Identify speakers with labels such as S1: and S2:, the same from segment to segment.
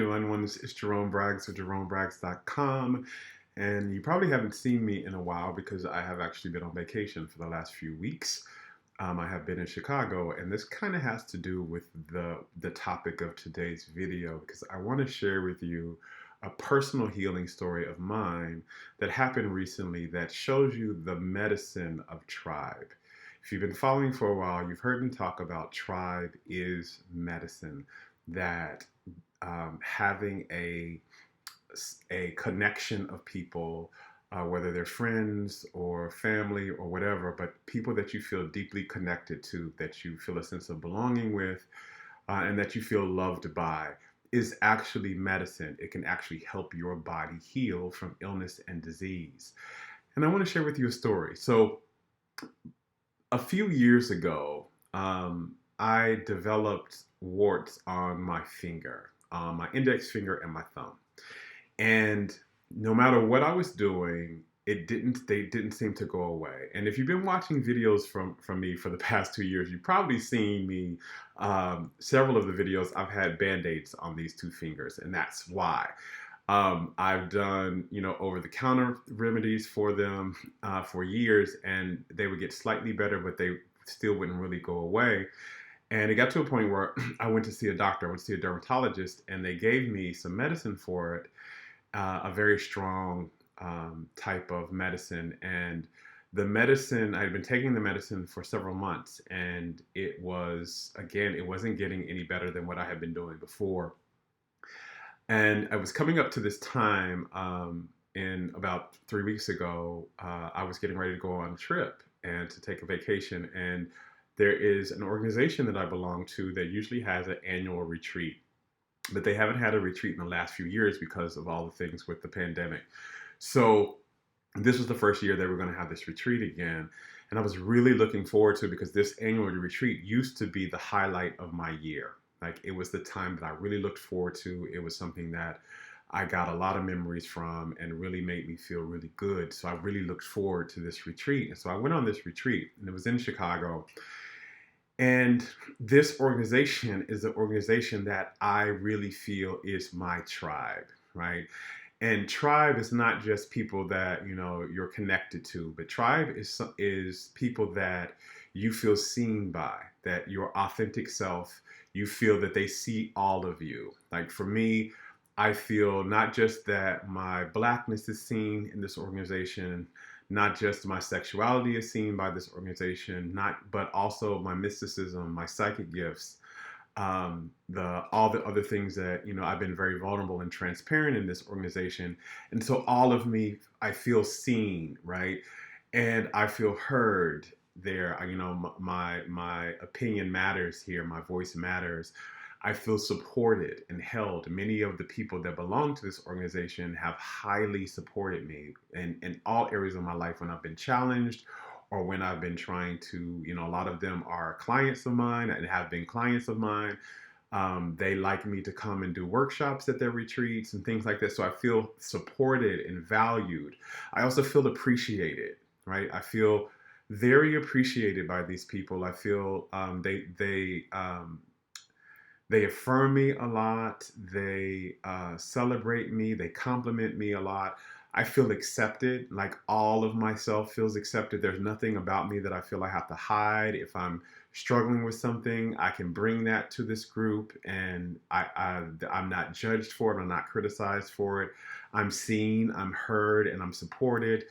S1: Everyone, it's Jerome Braggs of JeromeBraggs.com. And you probably haven't seen me in a while because I have actually been on vacation for the last few weeks. I have been in Chicago, and this kind of has to do with the topic of today's video because I want to share with you a personal healing story of mine that happened recently that shows you the medicine of tribe. If you've been following for a while, you've heard me talk about tribe is medicine, that having a connection of people, whether they're friends or family or whatever, but people that you feel deeply connected to, that you feel a sense of belonging with, and that you feel loved by, is actually medicine. It can actually help your body heal from illness and disease. And I want to share with you a story. So, a few years ago, I developed warts on my finger, my index finger and my thumb. And no matter what I was doing, they didn't seem to go away. And if you've been watching videos from me for the past 2 years, you've probably seen me, several of the videos, I've had band-aids on these two fingers, and that's why. I've done, over-the-counter remedies for them for years, and they would get slightly better, but they still wouldn't really go away. And it got to a point where I went to see a doctor, I went to see a dermatologist, and they gave me some medicine for it, a very strong type of medicine. And the medicine, I had been taking the medicine for several months, and it wasn't getting any better than what I had been doing before. And I was coming up to this time in about 3 weeks ago. I was getting ready to go on a trip and to take a vacation. And there is an organization that I belong to that usually has an annual retreat, but they haven't had a retreat in the last few years because of all the things with the pandemic. So this was the first year they were going to have this retreat again. And I was really looking forward to it because this annual retreat used to be the highlight of my year. Like, it was the time that I really looked forward to. It was something that I got a lot of memories from and really made me feel really good. So I really looked forward to this retreat. And so I went on this retreat, and it was in Chicago. And this organization is the organization that I really feel is my tribe, right? And tribe is not just people that, you're connected to, but tribe is people that you feel seen by, that your authentic self, you feel that they see all of you. Like, for me, I feel not just that my blackness is seen in this organization, not just my sexuality is seen by this organization, but also my mysticism, my psychic gifts, all the other things that, I've been very vulnerable and transparent in this organization. And so all of me, I feel seen, right? And I feel heard there. My opinion matters here. My voice matters. I feel supported and held. Many of the people that belong to this organization have highly supported me in all areas of my life when I've been challenged or when I've been trying to, a lot of them are clients of mine and have been clients of mine. They like me to come and do workshops at their retreats and things like that. So I feel supported and valued. I also feel appreciated, right? I feel very appreciated by these people. I feel they affirm me a lot. They celebrate me. They compliment me a lot. I feel accepted, like all of myself feels accepted. There's nothing about me that I feel I have to hide. If I'm struggling with something, I can bring that to this group, and I'm not judged for it. I'm not criticized for it. I'm seen, I'm heard, and I'm supported.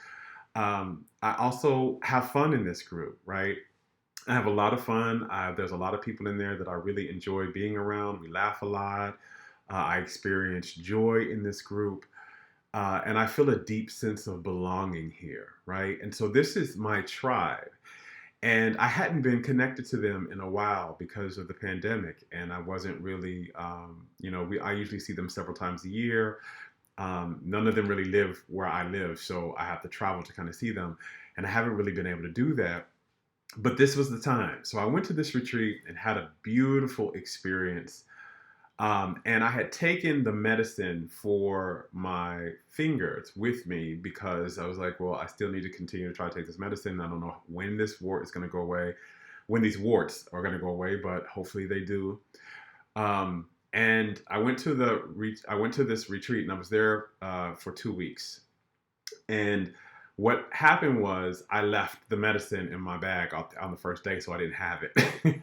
S1: I also have fun in this group, right? I have a lot of fun. There's a lot of people in there that I really enjoy being around. We laugh a lot. I experience joy in this group. And I feel a deep sense of belonging here, right? And so this is my tribe. And I hadn't been connected to them in a while because of the pandemic. And I wasn't really, I usually see them several times a year. None of them really live where I live, so I have to travel to kind of see them. And I haven't really been able to do that. But this was the time. So I went to this retreat and had a beautiful experience. And I had taken the medicine for my fingers with me because I was like, well, I still need to continue to try to take this medicine. I don't know when this wart is going to go away, when these warts are going to go away, but hopefully they do. And I went to this retreat, and I was there for 2 weeks. And what happened was I left the medicine in my bag on the first day, so I didn't have it.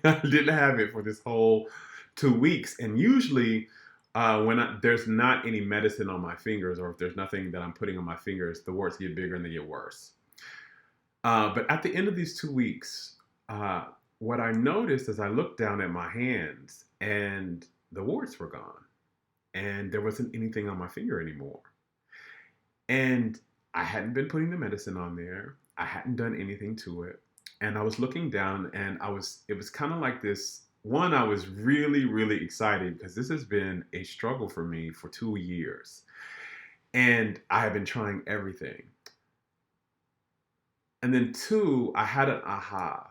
S1: I didn't have it for this whole 2 weeks. And usually, there's not any medicine on my fingers, or if there's nothing that I'm putting on my fingers, the warts get bigger and they get worse. But at the end of these 2 weeks, uh, what I noticed is I looked down at my hands and the warts were gone, and there wasn't anything on my finger anymore. And I hadn't been putting the medicine on there. I hadn't done anything to it. And I was looking down, and it was kind of like this. One, I was really, really excited because this has been a struggle for me for 2 years. And I have been trying everything. And then two, I had an aha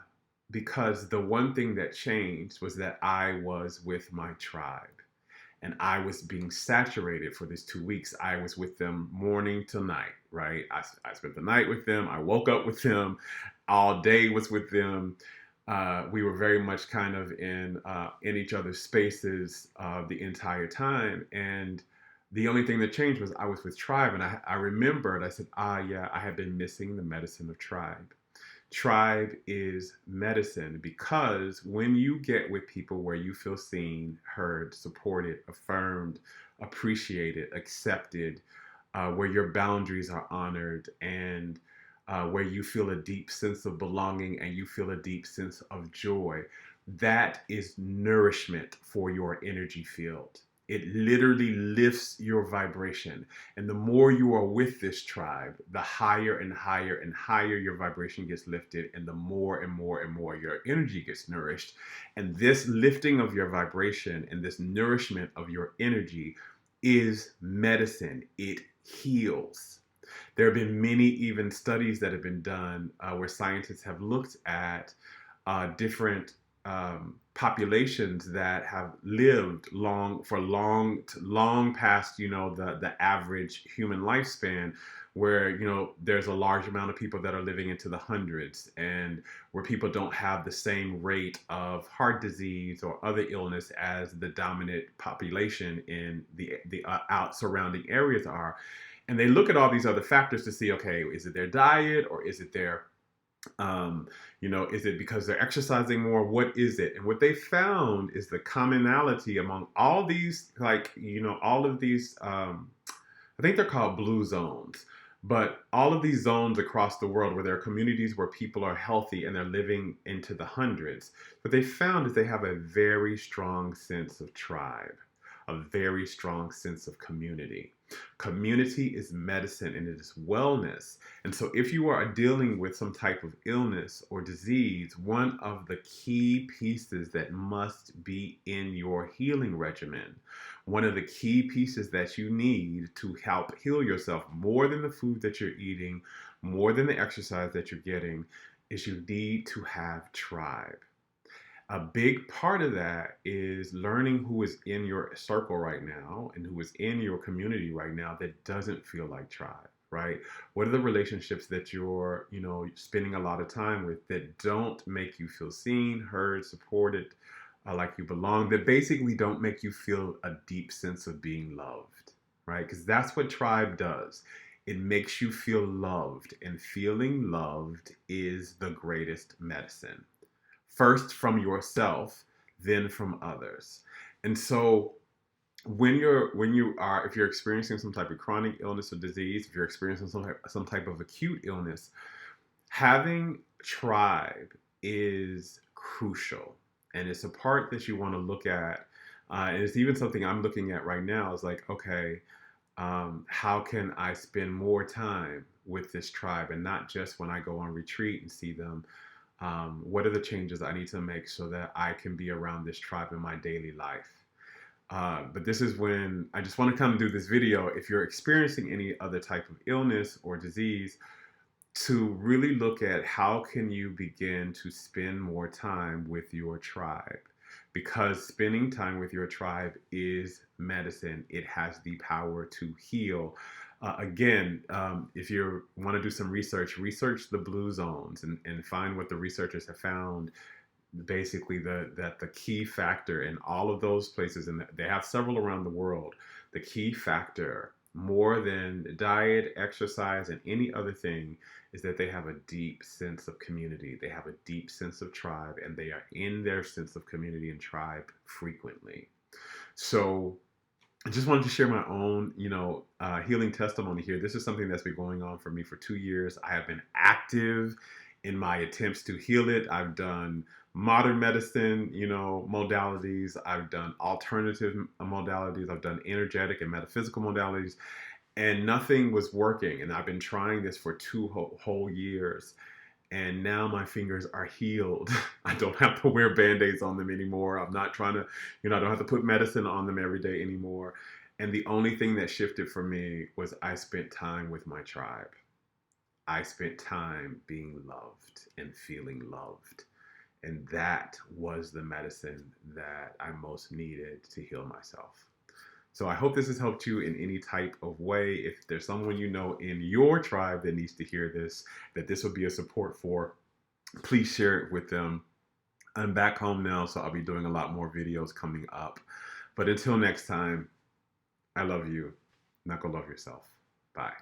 S1: because the one thing that changed was that I was with my tribe, and I was being saturated for these 2 weeks. I was with them morning till night, right? I spent the night with them. I woke up with them. All day was with them. We were very much kind of in each other's spaces the entire time. And the only thing that changed was I was with tribe. And I remembered, I said, yeah, I have been missing the medicine of tribe. Tribe is medicine because when you get with people where you feel seen, heard, supported, affirmed, appreciated, accepted, where your boundaries are honored, and where you feel a deep sense of belonging and you feel a deep sense of joy, that is nourishment for your energy field. It literally lifts your vibration. And the more you are with this tribe, the higher and higher and higher your vibration gets lifted, and the more and more and more your energy gets nourished. And this lifting of your vibration and this nourishment of your energy is medicine. It heals. There have been many even studies that have been done where scientists have looked at different populations that have lived long past, the average human lifespan, where, there's a large amount of people that are living into the hundreds, and where people don't have the same rate of heart disease or other illness as the dominant population in the out surrounding areas are. And they look at all these other factors to see, okay, is it their diet, or is it their is it because they're exercising more? What is it? And what they found is the commonality among all these, all of these, I think they're called blue zones, but all of these zones across the world where there are communities where people are healthy and they're living into the hundreds, what they found is they have a very strong sense of tribe, a very strong sense of community. Community is medicine and it is wellness. And so if you are dealing with some type of illness or disease, one of the key pieces that must be in your healing regimen, one of the key pieces that you need to help heal yourself more than the food that you're eating, more than the exercise that you're getting, is you need to have tribe. A big part of that is learning who is in your circle right now and who is in your community right now that doesn't feel like tribe, right? What are the relationships that you're, spending a lot of time with that don't make you feel seen, heard, supported, like you belong, that basically don't make you feel a deep sense of being loved, right? Because that's what tribe does. It makes you feel loved, and feeling loved is the greatest medicine. First from yourself, then from others. And so if you're experiencing some type of chronic illness or disease, if you're experiencing some type of acute illness, having tribe is crucial. And it's a part that you want to look at. And it's even something I'm looking at right now, is like, okay, how can I spend more time with this tribe, and not just when I go on retreat and see them? What are the changes I need to make so that I can be around this tribe in my daily life? But this is when I just want to come and do this video. If you're experiencing any other type of illness or disease, to really look at how can you begin to spend more time with your tribe. Because spending time with your tribe is medicine. It has the power to heal. Again, if you want to do some research the blue zones and find what the researchers have found. basically that the key factor in all of those places, and they have several around the world, the key factor more than diet, exercise, and any other thing is that they have a deep sense of community. They have a deep sense of tribe, and they are in their sense of community and tribe frequently. So I just wanted to share my own, healing testimony here. This is something that's been going on for me for 2 years. I have been active in my attempts to heal it. I've done modern medicine, modalities. I've done alternative modalities. I've done energetic and metaphysical modalities, and nothing was working. And I've been trying this for two whole years. And now my fingers are healed. I don't have to wear band-aids on them anymore. I'm not trying to, I don't have to put medicine on them every day anymore. And the only thing that shifted for me was I spent time with my tribe. I spent time being loved and feeling loved. And that was the medicine that I most needed to heal myself. So I hope this has helped you in any type of way. If there's someone you know in your tribe that needs to hear this, that this will be a support for, please share it with them. I'm back home now, so I'll be doing a lot more videos coming up. But until next time, I love you. Now go love yourself. Bye.